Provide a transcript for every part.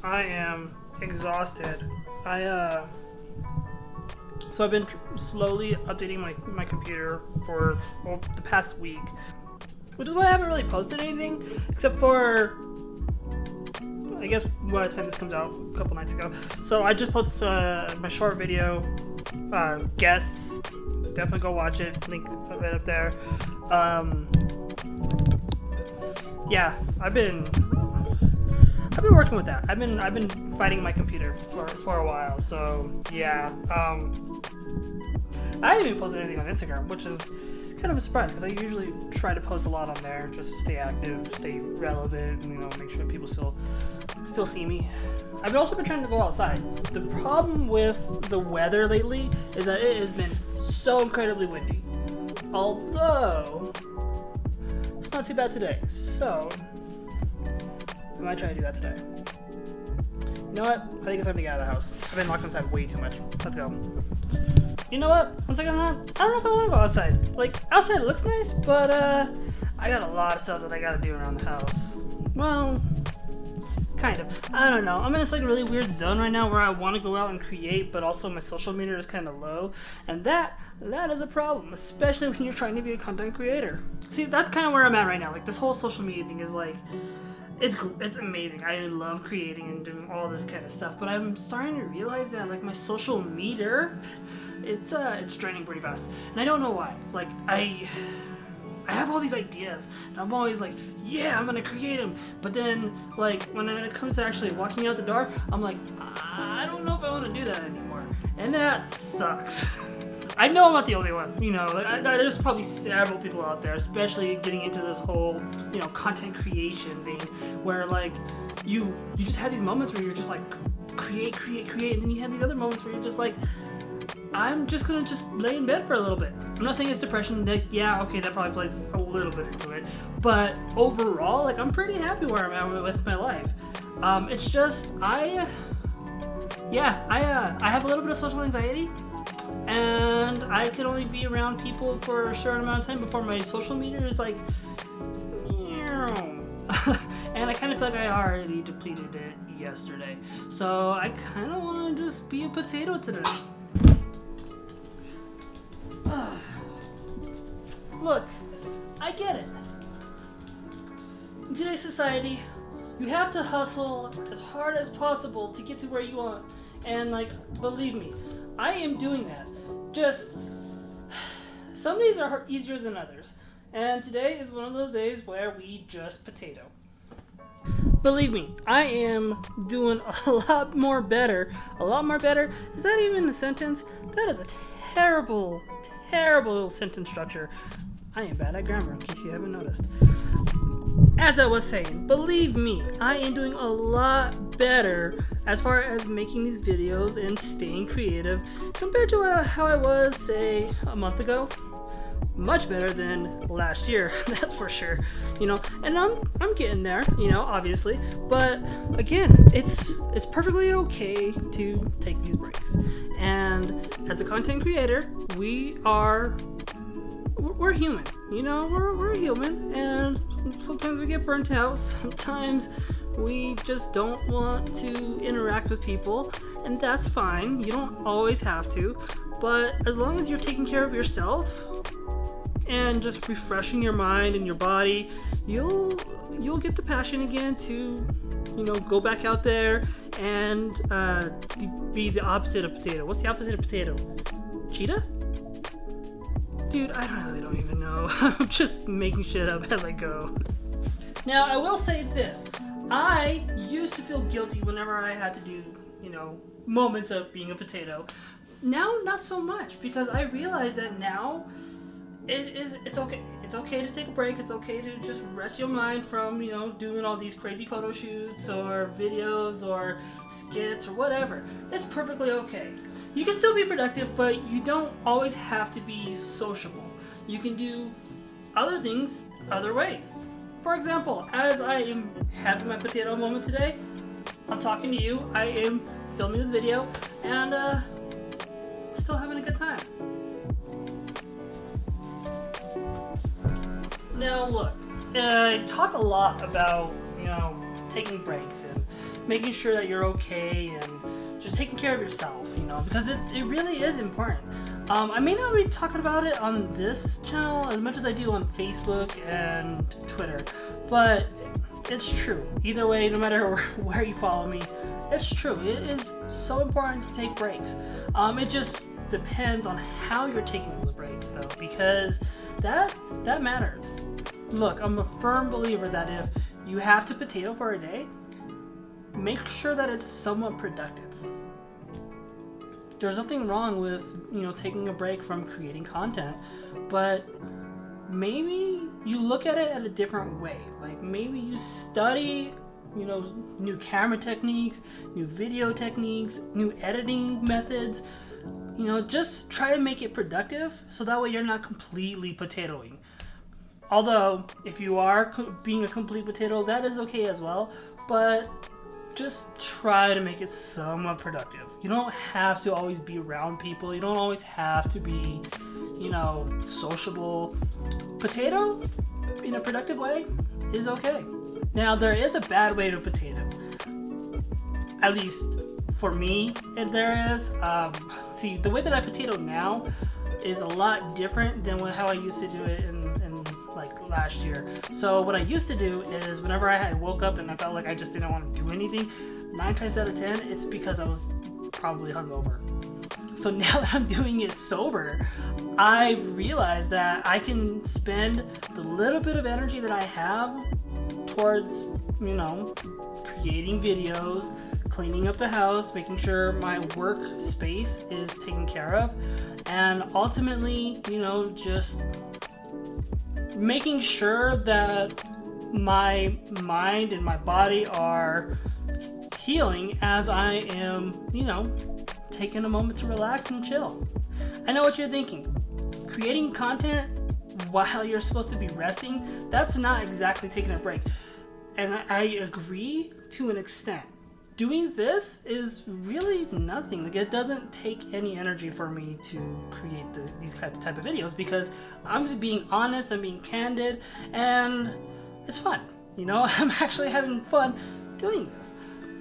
I am exhausted. So I've been slowly updating my computer for the past week, which is why I haven't really posted anything except for, I guess, by the time this comes out, a couple nights ago. So I just posted my short video, guests. Definitely go watch it. Link right up there. Yeah, I've been working with that. I've been fighting my computer for a while. So yeah, I haven't even posted anything on Instagram, which is kind of a surprise because I usually try to post a lot on there just to stay active, stay relevant, and, make sure people still see me. I've also been trying to go outside. The problem with the weather lately is that it has been so incredibly windy. Although it's not too bad today, so I might try to do that today. You know what? I think it's time to get out of the house. I've been locked inside way too much. Let's go. You know what? Once I get on, I don't know if I want to go outside. Like, outside looks nice, but I got a lot of stuff that I gotta do around the house. Well, kind of. I don't know. I'm in this like really weird zone right now where I want to go out and create, but also my social media is kind of low, and that is a problem, especially when you're trying to be a content creator. See, that's kind of where I'm at right now. Like, this whole social media thing is like, it's amazing. I love creating and doing all this kind of stuff, but I'm starting to realize that like my social meter, it's draining pretty fast, and I don't know why. Like, I have all these ideas, and I'm always like, yeah, I'm gonna create them. But then, like, when it comes to actually walking out the door, I'm like, I don't know if I want to do that anymore, and that sucks. I know I'm not the only one. There's probably several people out there, especially getting into this whole, content creation thing, where like you just have these moments where you're just like create, and then you have these other moments where you're just like, I'm just gonna just lay in bed for a little bit. I'm not saying it's depression. That that probably plays a little bit into it, but overall, like, I'm pretty happy where I'm at with my life. It's just I have a little bit of social anxiety, and I can only be around people for a certain amount of time before my social meter is like, and I kind of feel like I already depleted it yesterday. So I kind of want to just be a potato today. Look, I get it. In today's society, you have to hustle as hard as possible to get to where you want. And like, believe me, I am doing that. Just, some days are easier than others. And today is one of those days where we just potato. Believe me, I am doing a lot more better. Is that even a sentence? That is a terrible sentence structure. I am bad at grammar, in case you haven't noticed. As I was saying, believe me, I am doing a lot better as far as making these videos and staying creative compared to how I was, say, a month ago. Much better than last year, that's for sure. And I'm getting there, obviously. But again, it's perfectly okay to take these breaks. And as a content creator, we're human, we're human, and sometimes we get burnt out, sometimes we just don't want to interact with people, and that's fine. You don't always have to, but as long as you're taking care of yourself and just refreshing your mind and your body, you'll get the passion again to, go back out there and be the opposite of potato. What's the opposite of potato? Cheetah? Dude, I really don't even know. I'm just making shit up as I go. Now, I will say this. I used to feel guilty whenever I had to do, moments of being a potato. Now, not so much, because I realize that now it's okay. It's okay to take a break. It's okay to just rest your mind from, doing all these crazy photo shoots or videos or skits or whatever. It's perfectly okay. You can still be productive, but you don't always have to be sociable. You can do other things other ways. For example, as I am having my potato moment today, I'm talking to you, I am filming this video, and still having a good time. Now look, I talk a lot about, taking breaks and making sure that you're okay and just taking care of yourself, you know, because it really is important. I may not be talking about it on this channel as much as I do on Facebook and Twitter, but it's true. Either way, no matter where you follow me, it's true. It is so important to take breaks. It just depends on how you're taking those breaks, though, because that matters. Look, I'm a firm believer that if you have to potato for a day, make sure that it's somewhat productive. There's nothing wrong with, you know, taking a break from creating content, but maybe you look at it at a different way. Like maybe you study, you know, new camera techniques, new video techniques, new editing methods. You know, just try to make it productive so that way you're not completely potatoing. Although, if you are being a complete potato, that is okay as well, but just try to make it somewhat productive. You don't have to always be around people. You don't always have to be, you know, sociable. Potato in a productive way is okay. Now, there is a bad way to potato. At least for me, there is. See, the way that I potato now is a lot different than how I used to do it in like last year. So what I used to do is whenever I woke up and I felt like I just didn't want to do anything, 9 times out of 10, it's because I was probably hungover. So now that I'm doing it sober, I've realized that I can spend the little bit of energy that I have towards, you know, creating videos, cleaning up the house, making sure my work space is taken care of, and ultimately, you know, just making sure that my mind and my body are healing as I am, you know, taking a moment to relax and chill. I know what you're thinking. Creating content while you're supposed to be resting, that's not exactly taking a break. And I agree to an extent. Doing this is really nothing. Like, it doesn't take any energy for me to create these type of videos because I'm just being honest, I'm being candid, and it's fun. You know, I'm actually having fun doing this.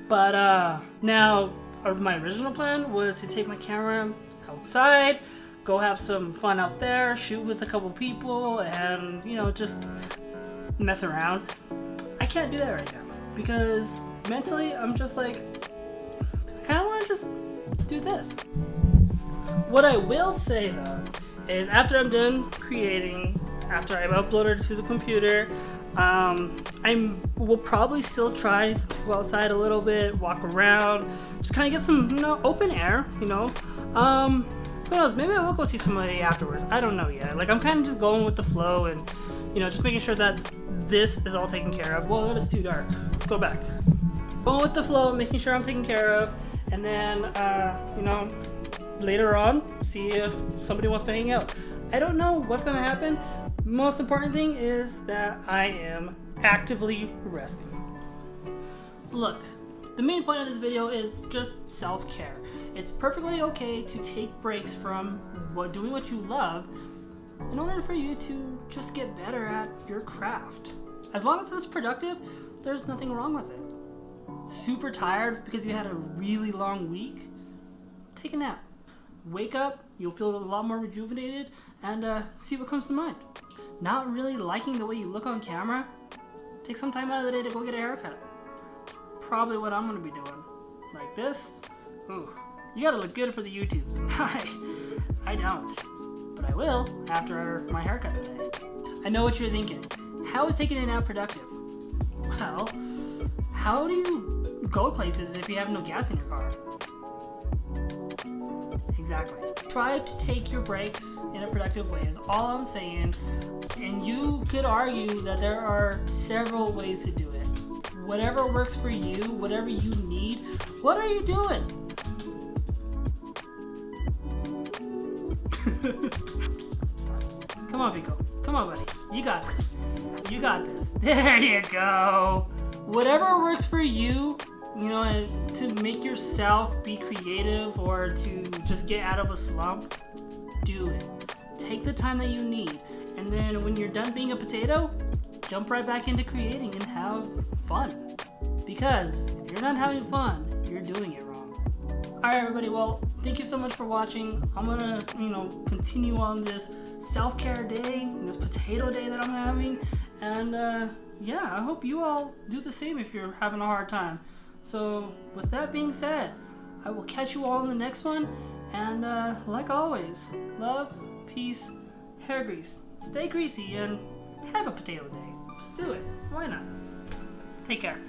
But now, my original plan was to take my camera outside, go have some fun out there, shoot with a couple people, and, you know, just mess around. I can't do that right now because mentally I'm just like, I kind of want to just do this. What I will say though is after I'm done creating, after I've uploaded to the computer, I will probably still try to go outside a little bit, walk around, just kind of get some, you know, open air, you know. Who knows, maybe I will go see somebody afterwards. I don't know yet. Like, I'm kind of just going with the flow and, you know, just making sure that this is all taken care of. Well, it's too dark. Let's go back. Going with the flow, making sure I'm taken care of, and then, you know, later on, see if somebody wants to hang out. I don't know what's going to happen. Most important thing is that I am actively resting. Look, the main point of this video is just self-care. It's perfectly okay to take breaks from doing what you love in order for you to just get better at your craft. As long as it's productive, there's nothing wrong with it. Super tired because you had a really long week? Take a nap. Wake up, you'll feel a lot more rejuvenated, and see what comes to mind. Not really liking the way you look on camera? Take some time out of the day to go get a haircut. Probably what I'm going to be doing. Like this? Ooh, you gotta look good for the YouTubes. I don't. But I will after my haircut today. I know what you're thinking. How is taking a nap productive? Well, how do you go places if you have no gas in your car? Exactly. Try to take your breaks in a productive way is all I'm saying. And you could argue that there are several ways to do it. Whatever works for you, whatever you need. What are you doing? Come on, Pico. Come on, buddy. You got this. You got this. There you go. Whatever works for you, you know, to make yourself be creative or to just get out of a slump, do it. Take the time that you need. And then when you're done being a potato, jump right back into creating and have fun. Because if you're not having fun, you're doing it wrong. Alright everybody, well, thank you so much for watching. I'm gonna, continue on this self-care day, this potato day that I'm having. And I hope you all do the same if you're having a hard time. So with that being said, I will catch you all in the next one. And like always, love, peace, hair grease. Stay greasy and have a potato day. Just do it. Why not? Take care.